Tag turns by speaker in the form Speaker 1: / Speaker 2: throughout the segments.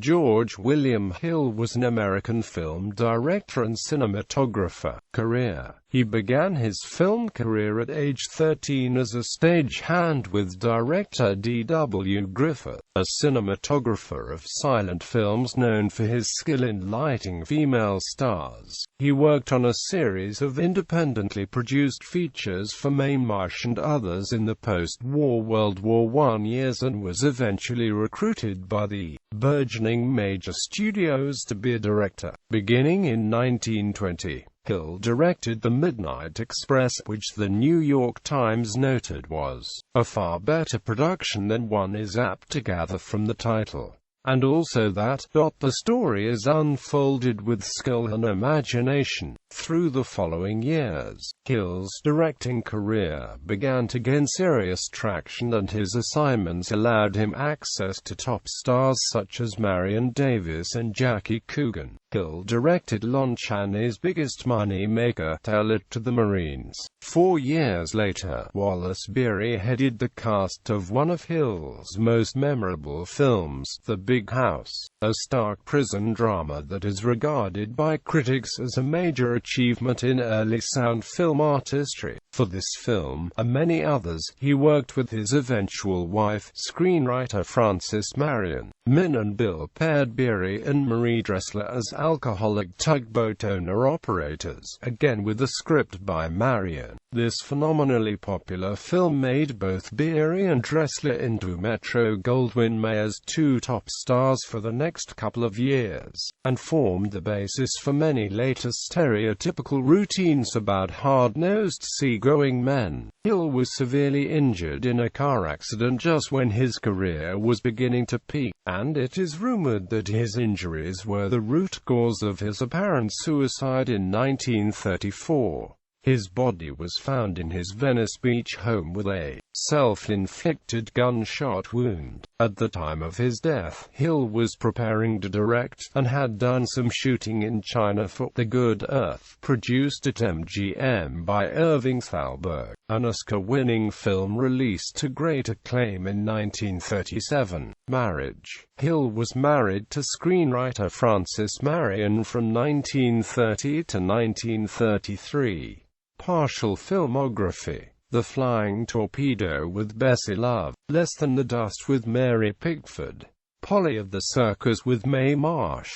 Speaker 1: George William Hill was an American film director and cinematographer. Career. He began his film career at age 13 as a stagehand with director D.W. Griffith, a cinematographer of silent films known for his skill in lighting female stars. He worked on a series of independently produced features for Mainmarsh and others in the post-war World War I years and was eventually recruited by the burgeoning major studios to be a director. Beginning in 1920, Hill directed The Midnight Express, which the New York Times noted was a far better production than one is apt to gather from the title, and also that the story is unfolded with skill and imagination. Through the following years, Hill's directing career began to gain serious traction, and his assignments allowed him access to top stars such as Marion Davies and Jackie Coogan. Hill directed Lon Chaney's biggest money-maker, Tell It to the Marines. 4 years later, Wallace Beery headed the cast of one of Hill's most memorable films, The Big House, a stark prison drama that is regarded by critics as a major achievement in early sound film artistry. For this film, and many others, he worked with his eventual wife, screenwriter Frances Marion. Min and Bill paired Beery and Marie Dressler as alcoholic tugboat owner-operators, again with a script by Marion. This phenomenally popular film made both Beery and Dressler into Metro-Goldwyn-Mayer's two top stars for the next couple of years, and formed the basis for many later stereotypical routines about hard-nosed sea-going men. Hill was severely injured in a car accident just when his career was beginning to peak, and it is rumored that his injuries were the root cause of his apparent suicide in 1934. His body was found in his Venice Beach home with a self-inflicted gunshot wound. At the time of his death, Hill was preparing to direct, and had done some shooting in China for The Good Earth, produced at MGM by Irving Thalberg, an Oscar-winning film released to great acclaim in 1937. Marriage. Hill was married to screenwriter Frances Marion from 1930 to 1933. Partial filmography: The Flying Torpedo with Bessie Love, Less Than the Dust with Mary Pickford, Polly of the Circus with Mae Marsh,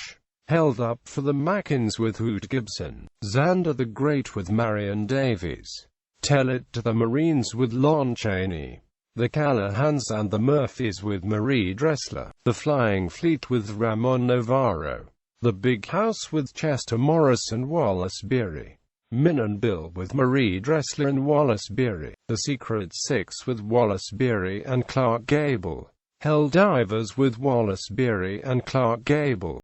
Speaker 1: Held Up for the Mackins with Hoot Gibson, Xander the Great with Marion Davies, Tell It to the Marines with Lon Chaney, The Callahans and the Murphys with Marie Dressler, The Flying Fleet with Ramon Navarro, The Big House with Chester Morris and Wallace Beery, Min and Bill with Marie Dressler and Wallace Beery, The Secret Six with Wallace Beery and Clark Gable, Hell Divers with Wallace Beery and Clark Gable.